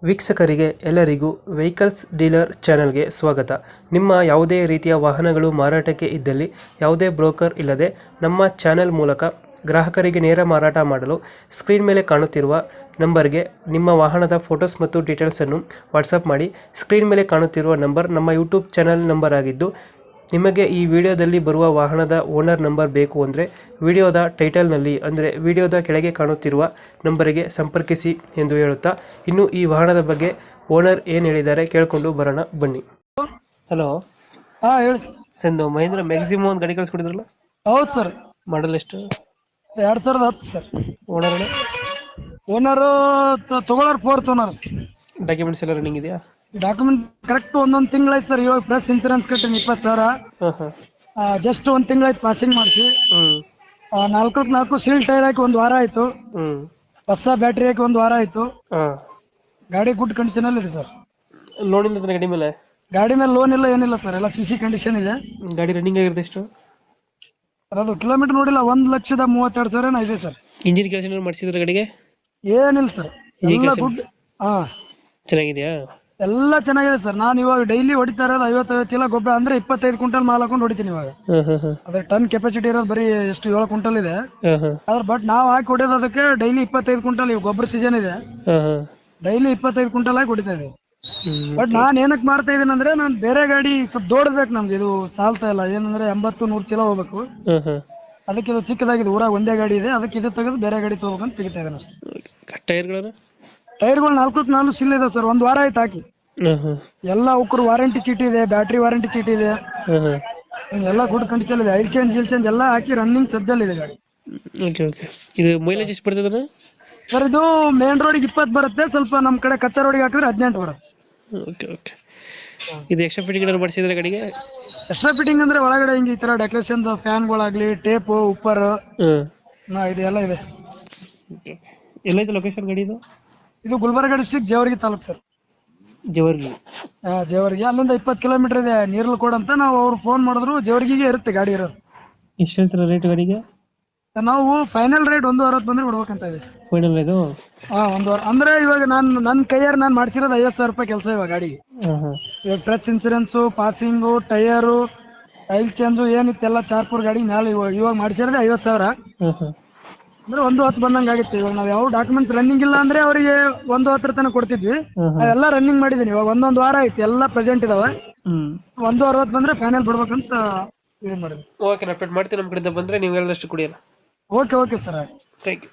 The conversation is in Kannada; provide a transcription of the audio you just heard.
ವೀಕ್ಷಕರಿಗೆ ಎಲ್ಲರಿಗೂ ವೆಹಿಕಲ್ಸ್ ಡೀಲರ್ ಚಾನೆಲ್ಗೆ ಸ್ವಾಗತ. ನಿಮ್ಮ ಯಾವುದೇ ರೀತಿಯ ವಾಹನಗಳು ಮಾರಾಟಕ್ಕೆ ಇದ್ದಲ್ಲಿ ಯಾವುದೇ ಬ್ರೋಕರ್ ಇಲ್ಲದೆ ನಮ್ಮ ಚಾನೆಲ್ ಮೂಲಕ ಗ್ರಾಹಕರಿಗೆ ನೇರ ಮಾರಾಟ ಮಾಡಲು ಸ್ಕ್ರೀನ್ ಮೇಲೆ ಕಾಣುತ್ತಿರುವ ನಂಬರ್ಗೆ ನಿಮ್ಮ ವಾಹನದ ಫೋಟೋಸ್ ಮತ್ತು ಡೀಟೇಲ್ಸನ್ನು ವಾಟ್ಸಪ್ ಮಾಡಿ. ಸ್ಕ್ರೀನ್ ಮೇಲೆ ಕಾಣುತ್ತಿರುವ ನಂಬರ್ ನಮ್ಮ ಯೂಟ್ಯೂಬ್ ಚಾನೆಲ್ ನಂಬರ್ ಆಗಿದ್ದು, ನಿಮಗೆ ಈ ವಿಡಿಯೋದಲ್ಲಿ ಬರುವ ವಾಹನದ ಓನರ್ ನಂಬರ್ ಬೇಕು ಅಂದರೆ ವಿಡಿಯೋದ ಟೈಟಲ್ನಲ್ಲಿ ಅಂದರೆ ವಿಡಿಯೋದ ಕೆಳಗೆ ಕಾಣುತ್ತಿರುವ ನಂಬರಿಗೆ ಸಂಪರ್ಕಿಸಿ ಎಂದು ಹೇಳುತ್ತಾ, ಇನ್ನು ಈ ವಾಹನದ ಬಗ್ಗೆ ಓನರ್ ಏನು ಹೇಳಿದ್ದಾರೆ ಕೇಳಿಕೊಂಡು ಬರೋಣ ಬನ್ನಿ. ಹಲೋ, ಹಾ ಹೇಳಿ. ಸಂದು ಮಹೇಂದ್ರ ಮ್ಯಾಕ್ಸಿಮಮ್ ಒಂದು ಗಾಡಿ ಕಳಿಸ್ಕೊಡಿದ್ರಲ್ಲ, ಹೌದು ಸರ್. ಮಾಡಲ್ ಎಷ್ಟು? 2010 ಸರ್. ಓನರ್ ಓನರು ತಗೊಳ್ಳೋರು 4th ಓನರ್. ಡಾಕ್ಯುಮೆಂಟ್ಸ್ ಎಲ್ಲ ರನ್ನಿಂಗ್ ಇದೆಯಾ? ಡಾಕ್ಯುಮೆಂಟ್ ಕರೆಕ್ಟ್ ಒಂದೊಂದು ತಿಂಗಳಾಯ್ತು ಸರ್. ಇವಾಗ ಪ್ರೆಸ್ ಇನ್ಸೂರೆನ್ಸ್ ಕಟ್ಟಿನಿ 20,000. ಜಸ್ಟ್ ಒಂದು ತಿಂಗಳಾಯ್ತು ಪಾಸಿಂಗ್ ಮಾಡಿಸಿ. 4 ಸೀಲ್ ಟೈರ್ ಹಾಕಿ 1 ವಾರ ಆಯ್ತು. ಹೊಸ ಬ್ಯಾಟ್ರಿ ಹಾಕಿ 1 ವಾರ ಆಯ್ತು. ಗಾಡಿ ಗುಡ್ ಕಂಡೀಷನ್ ಅಲ್ಲಿ ಇದೆ ಸರ್. ಲೋನ್ ಇಲ್ಲ ಗಾಡಿ ಮೇಲೆ? ಗಾಡಿ ಮೇಲೆ ಲೋನ್ ಇಲ್ಲ, ಏನಿಲ್ಲ ಸರ್. ಎಲ್ಲ CC ಕಂಡೀಷನ್ ಇದೆ. ಗಾಡಿ ರನ್ನಿಂಗ್ ಆಗಿರುತ್ತೆ ಎಷ್ಟು? ಅದು ಕಿಲೋಮೀಟರ್ ನೋಡಿಲ್ಲ, 1,32,000 ಇದೆ ಸರ್. ಇಂಜಿನ್ ಕೆಲಸ ಏನಾದ್ರು ಮಾಡಿಸಿದ್ರೆ ಗಾಡಿಗೆ? ಏನಿಲ್ಲ ಸರ್, ಎಲ್ಲ ಗುಡ್. ಚೆನ್ನಾಗಿದೆಯಾ? ಎಲ್ಲ ಚೆನ್ನಾಗಿದೆ ಸರ್. ನಾನು ಇವಾಗ ಡೈಲಿ ಹೊಡಿತಾ ಇರೋದು 50 ಚೀಲ ಗೊಬ್ಬರ, ಅಂದ್ರೆ 25 ಕ್ವಿಂಟಲ್ ಮಾಲ್ ಹಾಕೊಂಡು ಹೊಡಿತೀನಿ ಇವಾಗ. ಅದ್ರ ಟನ್ ಕೆಪಾಸಿಟಿ ಇರೋದು ಬರೀ ಎಷ್ಟು 7 ಕ್ವಿಂಟಲ್ ಇದೆ. ಬಟ್ ನಾವು ಹಾಕಿ ಹೊಡೆಯೋದು ಅದಕ್ಕೆ ಡೈಲಿ 25 ಕ್ವಿಂಟಲ್. ಇವಾಗ ಗೊಬ್ಬರ ಸೀಸನ್ ಇದೆ, ಡೈಲಿ 25 ಕ್ವಿಂಟಲ್ ಹಾಕಿ ಹೊಡಿತಾ ಇದ್ದೀವಿ. ಬಟ್ ನಾನ್ ಏನಕ್ಕೆ ಮಾಡ್ತಾ ಇದೀನಿ ಅಂದ್ರೆ, ನಾನು ಬೇರೆ ಗಾಡಿ ಸ್ವಲ್ಪ ದೊಡ್ಡಬೇಕು, ನಮ್ಗೆ ಇದು ಸಾಲ್ತಾ ಇಲ್ಲ. ಏನಂದ್ರೆ 80-100 ಚೀಲ ಹೋಗ್ಬೇಕು. ಅದಕ್ಕೆ ಇದು ಚಿಕ್ಕದಾಗಿದೆ, ಊರಾಗ ಒಂದೇ ಗಾಡಿ ಇದೆ. ಅದಕ್ಕೆ ಇದು ತೆಗೆದು ಬೇರೆ ಗಾಡಿ ತಗೋಬೇಕಂತ ತೆಗಿತಾ ಇದ್ದೇನೆ ಅಷ್ಟೇ. ಟೈರ್ಗಳು 4 ಸಿಲ್ ಇದೆ ಸರ್. 1 ವಾರ ಆಯ್ತು ಹಾಕಿ. ಎಲ್ಲ ಉಕ್ರು ವಾರಂಟಿ ಚೀಟಿ ಇದೆ, ಬ್ಯಾಟ್ರಿ ವಾರಂಟಿ ಚೀಟಿ ಇದೆ, ಎಲ್ಲ ಗುಡ್ ಕಂಡೀಷನ್ ಇದೆ. ಆಯಿಲ್ ಚೇಂಜ್ ಎಲ್ಲ ಹಾಕಿ ರನ್ನಿಂಗ್ ಸಜ್ಜಲ್ಲಿ ಇದೆ ಗಾಡಿ. ಇದು ಮೈಲೇಜ್ ಎಷ್ಟು ಬರ್ತದೆ ಸರ್? ಇದು ಮೇನ್ ರೋಡಿಗೆ 20 ಬರುತ್ತೆ, ಸ್ವಲ್ಪ ನಮ್ ಕಡೆ ಕಚ್ಚಾ ರೋಡಿಗೆ ಹಾಕಿದ್ರೆ 18 ಬರುತ್ತೆ. ಇದು ಎಕ್ಸ್ಟ್ರಾ ಫಿಟ್ಟಿಂಗ್ ಏನಾದ್ರು ಮಾಡಿಸಿದ್ರೆ ಗಾಡಿಗೆ? ಎಕ್ಸ್ಟ್ರಾ ಫಿಟ್ಟಿಂಗ್ ಅಂದ್ರೆ ಒಳಗಡೆ ಹಿಂಗೆ ಈ ತರ ಡೆಕೋರೇಷನ್ ಫ್ಯಾನ್ಗಳಾಗ್ಲಿ, ಟೇಪು, ಉಪ್ಪರ್ ಇದೆಲ್ಲ ಇದೆ. ಎಲ್ಲೈತೆ ಲೊಕೇಶನ್ ಗಾಡಿ ಇದು? ಇದು ಗುಲ್ಬರ್ಗ ಡಿಸ್ಟ್ರಿಕ್ಟ್, ಜೇವರ್ಗಿ ತಾಲೂಕ್ ಸರ್. ಜೇವರ್ಗಿ? ಜೇವರ್ಗಿ ಅಲ್ಲಿಂದ 20 ಕಿಲೋಮೀಟರ್ ಇದೆ. ನೀರ್ಲಕೋಡ್ ಅಂತ. ನಾವು ಅವ್ರು ಫೋನ್ ಮಾಡಿದ್ರು ಜೇವರ್ಗಿಗೆ ಇರುತ್ತೆ ಗಾಡಿ ಇರೋದು. ಎಷ್ಟು ಹೇಳ್ತೀರಾ ರೇಟ್ ಗಾಡಿಗೆ? ನಾವು ಫೈನಲ್ ರೇಟ್ 1.60 ಬಂದ್ರೆ ಬಿಡ್ಬೇಕಂತ ಇದೆ. ಫೈನಲ್ ಇದು? 1.60 ಅಂದ್ರೆ ಇವಾಗ ನನ್ನ ಕೈಯಾರ ನಾನು ಮಾಡಿಸಿರೋದು 50,000 ರೂಪಾಯಿ ಕೆಲಸ ಇವಾಗ ಗಾಡಿಗೆ. ಇವಾಗ press insurance, passing, tyre, oil change ಏನಿತ್ತೆಲ್ಲ ಚಾರ್ಪುರ್ ಗಾಡಿ ಮೇಲೆ ಇವಾಗ ಮಾಡಿಸಿರೋದೇ 50,000. ಅಂದ್ರೆ 1.10 ಬಂದಂಗೆ ಆಗಿತ್ತು. ಇವಾಗ ನಾವು ಯಾವ ಡಾಕ್ಯುಮೆಂಟ್ ರನ್ನಿಂಗ್ ಇಲ್ಲ ಅಂದ್ರೆ ಅವರಿಗೆ 1.10 ತನಕ ಕೊಡ್ತಿದ್ವಿ. ಅವೆಲ್ಲ ರನ್ನಿಂಗ್ ಮಾಡಿದೀನಿ. ಇವಾಗ 1 ವಾರ ಆಯ್ತು, ಎಲ್ಲ ಪ್ರೆಸೆಂಟ್ ಇದಾವೆ. 1.60 ಬಂದ್ರೆ ಫೈನಲ್ ಬಿಡ್ಬೇಕಂತ ಇದು ಮಾಡಿದ್ವಿ. ಓಕೆ, ಅಪ್ಡೇಟ್ ಮಾಡ್ತೀನಿ. ನಮ್ಮ ಕಡೆಯಿಂದ ಬಂದ್ರೆ ನೀವು ಹೇಳಿದಷ್ಟು ಕುಡಿಯೋಣ. Okay sir. Thank you.